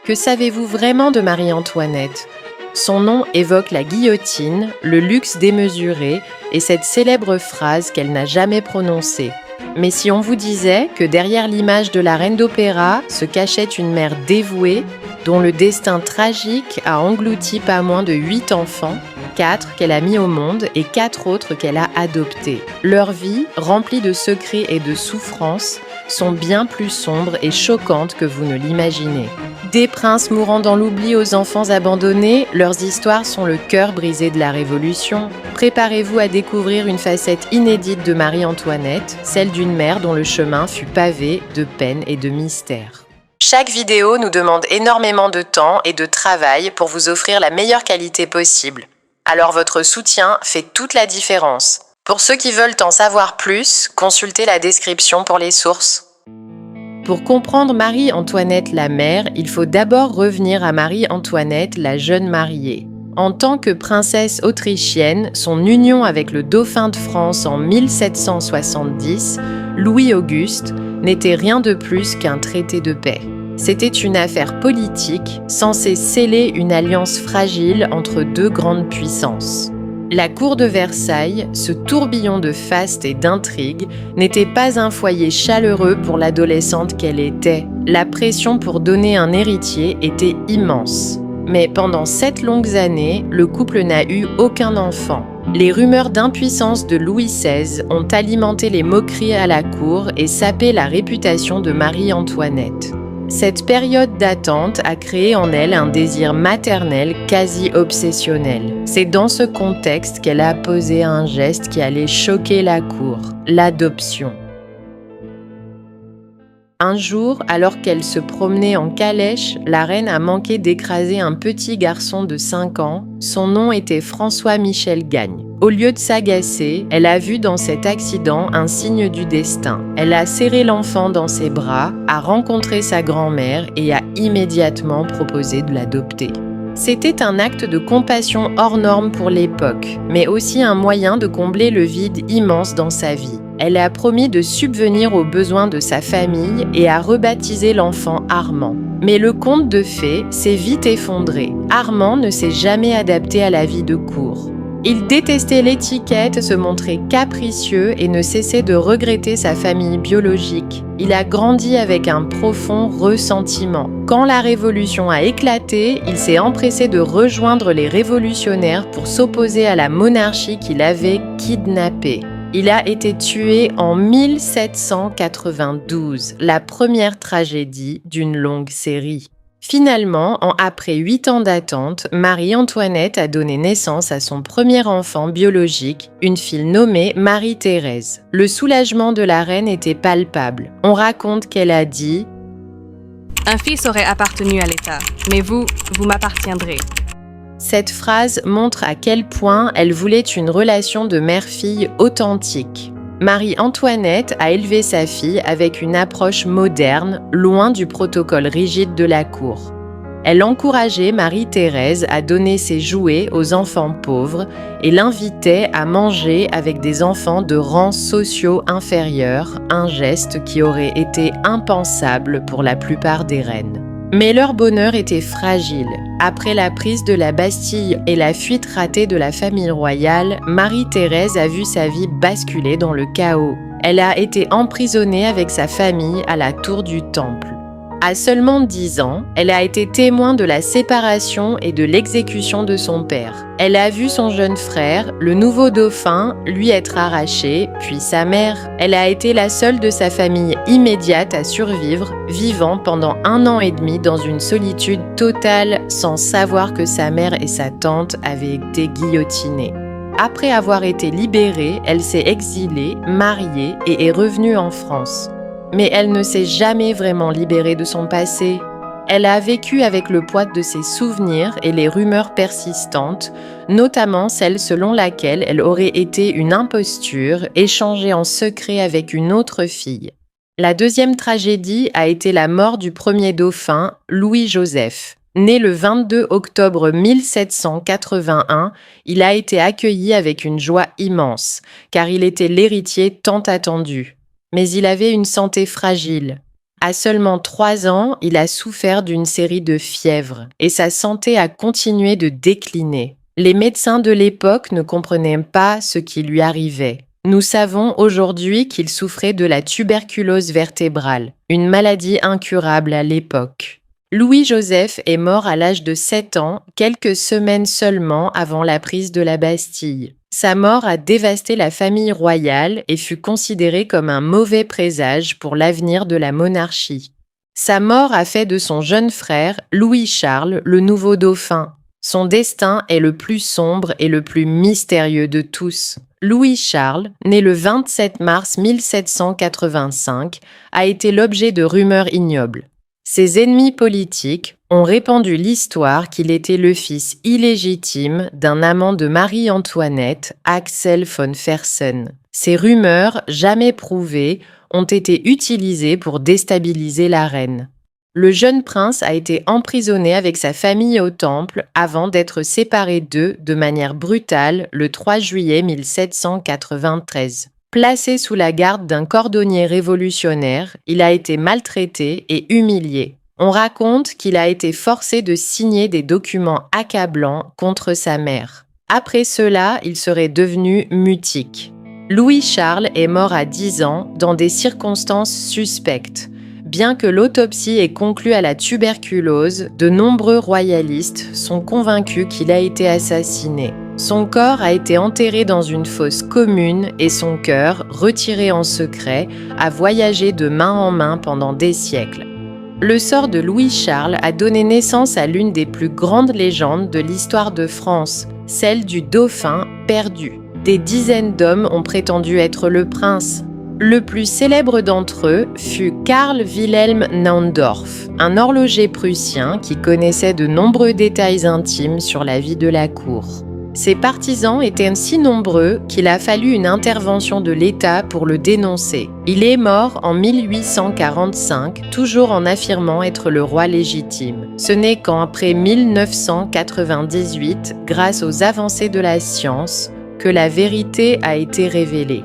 Que savez-vous vraiment de Marie-Antoinette ? Son nom évoque la guillotine, le luxe démesuré et cette célèbre phrase qu'elle n'a jamais prononcée. Mais si on vous disait que derrière l'image de la reine d'opéra se cachait une mère dévouée, dont le destin tragique a englouti pas moins de 8 enfants, 4 qu'elle a mis au monde et 4 autres qu'elle a adoptés. Leur vie, remplie de secrets et de souffrances, sont bien plus sombres et choquantes que vous ne l'imaginez. Des princes mourant dans l'oubli aux enfants abandonnés, leurs histoires sont le cœur brisé de la Révolution. Préparez-vous à découvrir une facette inédite de Marie-Antoinette, celle d'une mère dont le chemin fut pavé de peine et de mystère. Chaque vidéo nous demande énormément de temps et de travail pour vous offrir la meilleure qualité possible. Alors votre soutien fait toute la différence. Pour ceux qui veulent en savoir plus, consultez la description pour les sources. Pour comprendre Marie-Antoinette la mère, il faut d'abord revenir à Marie-Antoinette la jeune mariée. En tant que princesse autrichienne, son union avec le dauphin de France en 1770, Louis-Auguste, n'était rien de plus qu'un traité de paix. C'était une affaire politique censée sceller une alliance fragile entre deux grandes puissances. La cour de Versailles, ce tourbillon de faste et d'intrigues, n'était pas un foyer chaleureux pour l'adolescente qu'elle était. La pression pour donner un héritier était immense. Mais pendant 7 longues années, le couple n'a eu aucun enfant. Les rumeurs d'impuissance de Louis XVI ont alimenté les moqueries à la cour et sapé la réputation de Marie-Antoinette. Cette période d'attente a créé en elle un désir maternel quasi obsessionnel. C'est dans ce contexte qu'elle a posé un geste qui allait choquer la cour, l'adoption. Un jour, alors qu'elle se promenait en calèche, la reine a manqué d'écraser un petit garçon de 5 ans. Son nom était François-Michel Gagne. Au lieu de s'agacer, elle a vu dans cet accident un signe du destin. Elle a serré l'enfant dans ses bras, a rencontré sa grand-mère et a immédiatement proposé de l'adopter. C'était un acte de compassion hors norme pour l'époque, mais aussi un moyen de combler le vide immense dans sa vie. Elle a promis de subvenir aux besoins de sa famille et a rebaptisé l'enfant Armand. Mais le conte de fées s'est vite effondré. Armand ne s'est jamais adapté à la vie de cour. Il détestait l'étiquette, se montrait capricieux et ne cessait de regretter sa famille biologique. Il a grandi avec un profond ressentiment. Quand la Révolution a éclaté, il s'est empressé de rejoindre les révolutionnaires pour s'opposer à la monarchie qu'il avait kidnappée. Il a été tué en 1792, la première tragédie d'une longue série. Finalement, après 8 ans d'attente, Marie-Antoinette a donné naissance à son premier enfant biologique, une fille nommée Marie-Thérèse. Le soulagement de la reine était palpable. On raconte qu'elle a dit « Un fils aurait appartenu à l'État, mais vous m'appartiendrez. » Cette phrase montre à quel point elle voulait une relation de mère-fille authentique. Marie-Antoinette a élevé sa fille avec une approche moderne, loin du protocole rigide de la cour. Elle encourageait Marie-Thérèse à donner ses jouets aux enfants pauvres et l'invitait à manger avec des enfants de rangs sociaux inférieurs, un geste qui aurait été impensable pour la plupart des reines. Mais leur bonheur était fragile. Après la prise de la Bastille et la fuite ratée de la famille royale, Marie-Thérèse a vu sa vie basculer dans le chaos. Elle a été emprisonnée avec sa famille à la tour du Temple. À seulement 10 ans, elle a été témoin de la séparation et de l'exécution de son père. Elle a vu son jeune frère, le nouveau dauphin, lui être arraché, puis sa mère. Elle a été la seule de sa famille immédiate à survivre, vivant pendant 1 an et demi dans une solitude totale sans savoir que sa mère et sa tante avaient été guillotinées. Après avoir été libérée, elle s'est exilée, mariée et est revenue en France. Mais elle ne s'est jamais vraiment libérée de son passé. Elle a vécu avec le poids de ses souvenirs et les rumeurs persistantes, notamment celle selon laquelle elle aurait été une imposture échangée en secret avec une autre fille. La deuxième tragédie a été la mort du premier dauphin, Louis-Joseph. Né le 22 octobre 1781, il a été accueilli avec une joie immense, car il était l'héritier tant attendu. Mais il avait une santé fragile. À seulement 3 ans, il a souffert d'une série de fièvres et sa santé a continué de décliner. Les médecins de l'époque ne comprenaient pas ce qui lui arrivait. Nous savons aujourd'hui qu'il souffrait de la tuberculose vertébrale, une maladie incurable à l'époque. Louis-Joseph est mort à l'âge de 7 ans, quelques semaines seulement avant la prise de la Bastille. Sa mort a dévasté la famille royale et fut considérée comme un mauvais présage pour l'avenir de la monarchie. Sa mort a fait de son jeune frère, Louis-Charles, le nouveau dauphin. Son destin est le plus sombre et le plus mystérieux de tous. Louis-Charles, né le 27 mars 1785, a été l'objet de rumeurs ignobles. Ses ennemis politiques ont répandu l'histoire qu'il était le fils illégitime d'un amant de Marie-Antoinette, Axel von Fersen. Ces rumeurs, jamais prouvées, ont été utilisées pour déstabiliser la reine. Le jeune prince a été emprisonné avec sa famille au Temple avant d'être séparé d'eux de manière brutale le 3 juillet 1793. Placé sous la garde d'un cordonnier révolutionnaire, il a été maltraité et humilié. On raconte qu'il a été forcé de signer des documents accablants contre sa mère. Après cela, il serait devenu mutique. Louis-Charles est mort à 10 ans dans des circonstances suspectes. Bien que l'autopsie ait conclu à la tuberculose, de nombreux royalistes sont convaincus qu'il a été assassiné. Son corps a été enterré dans une fosse commune et son cœur, retiré en secret, a voyagé de main en main pendant des siècles. Le sort de Louis-Charles a donné naissance à l'une des plus grandes légendes de l'histoire de France, celle du dauphin perdu. Des dizaines d'hommes ont prétendu être le prince. Le plus célèbre d'entre eux fut Karl Wilhelm Naundorff, un horloger prussien qui connaissait de nombreux détails intimes sur la vie de la cour. Ses partisans étaient si nombreux qu'il a fallu une intervention de l'État pour le dénoncer. Il est mort en 1845, toujours en affirmant être le roi légitime. Ce n'est qu'après 1998, grâce aux avancées de la science, que la vérité a été révélée.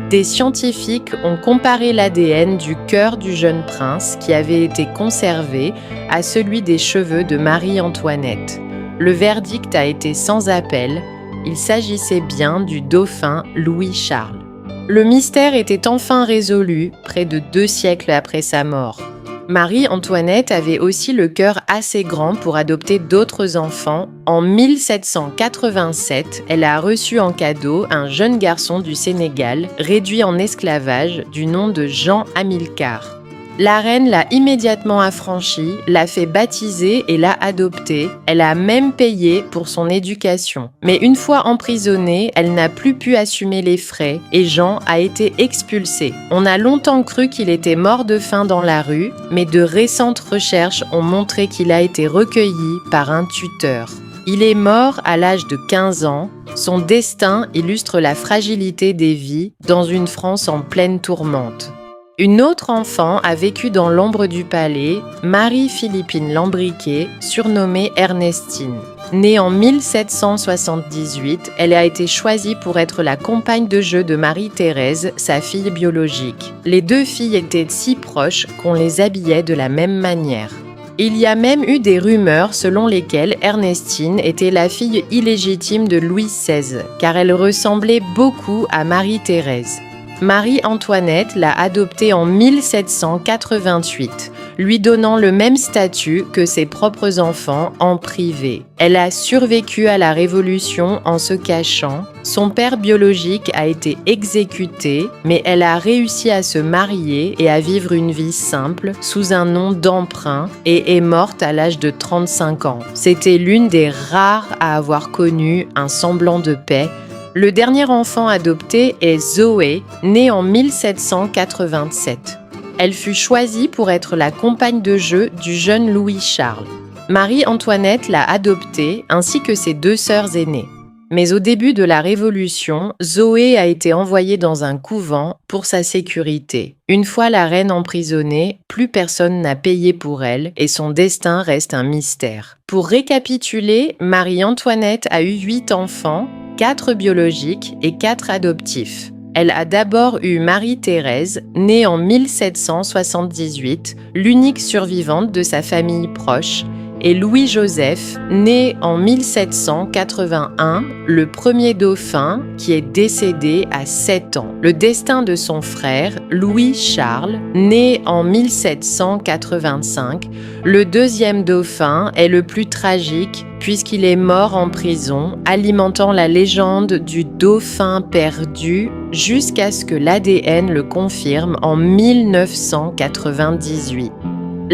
Des scientifiques ont comparé l'ADN du cœur du jeune prince qui avait été conservé à celui des cheveux de Marie-Antoinette. Le verdict a été sans appel, il s'agissait bien du dauphin Louis-Charles. Le mystère était enfin résolu, près de 2 siècles après sa mort. Marie-Antoinette avait aussi le cœur assez grand pour adopter d'autres enfants. En 1787, elle a reçu en cadeau un jeune garçon du Sénégal, réduit en esclavage, du nom de Jean Amilcar. La reine l'a immédiatement affranchi, l'a fait baptiser et l'a adopté. Elle a même payé pour son éducation. Mais une fois emprisonnée, elle n'a plus pu assumer les frais et Jean a été expulsé. On a longtemps cru qu'il était mort de faim dans la rue, mais de récentes recherches ont montré qu'il a été recueilli par un tuteur. Il est mort à l'âge de 15 ans. Son destin illustre la fragilité des vies dans une France en pleine tourmente. Une autre enfant a vécu dans l'ombre du palais, Marie-Philippine Lambriquet, surnommée Ernestine. Née en 1778, elle a été choisie pour être la compagne de jeu de Marie-Thérèse, sa fille biologique. Les 2 filles étaient si proches qu'on les habillait de la même manière. Il y a même eu des rumeurs selon lesquelles Ernestine était la fille illégitime de Louis XVI, car elle ressemblait beaucoup à Marie-Thérèse. Marie-Antoinette l'a adoptée en 1788, lui donnant le même statut que ses propres enfants en privé. Elle a survécu à la Révolution en se cachant. Son père biologique a été exécuté, mais elle a réussi à se marier et à vivre une vie simple sous un nom d'emprunt et est morte à l'âge de 35 ans. C'était l'une des rares à avoir connu un semblant de paix. Le dernier enfant adopté est Zoé, née en 1787. Elle fut choisie pour être la compagne de jeu du jeune Louis-Charles. Marie-Antoinette l'a adoptée ainsi que ses 2 sœurs aînées. Mais au début de la Révolution, Zoé a été envoyée dans un couvent pour sa sécurité. Une fois la reine emprisonnée, plus personne n'a payé pour elle et son destin reste un mystère. Pour récapituler, Marie-Antoinette a eu 8 enfants, 4 biologiques et 4 adoptifs. Elle a d'abord eu Marie-Thérèse, née en 1778, l'unique survivante de sa famille proche, et Louis-Joseph, né en 1781, le premier dauphin qui est décédé à 7 ans. Le destin de son frère, Louis-Charles, né en 1785, le deuxième dauphin, est le plus tragique puisqu'il est mort en prison, alimentant la légende du dauphin perdu jusqu'à ce que l'ADN le confirme en 1998.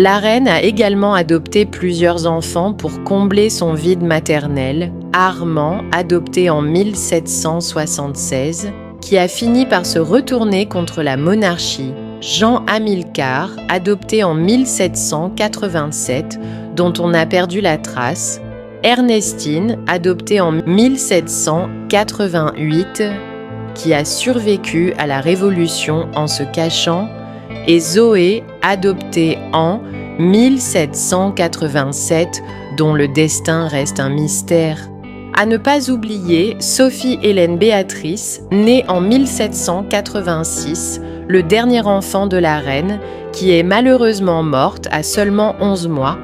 La reine a également adopté plusieurs enfants pour combler son vide maternel. Armand, adopté en 1776, qui a fini par se retourner contre la monarchie. Jean Hamilcar, adopté en 1787, dont on a perdu la trace. Ernestine, adoptée en 1788, qui a survécu à la Révolution en se cachant, et Zoé, adoptée en 1787, dont le destin reste un mystère. À ne pas oublier Sophie-Hélène Béatrice, née en 1786, le dernier enfant de la reine, qui est malheureusement morte à seulement 11 mois,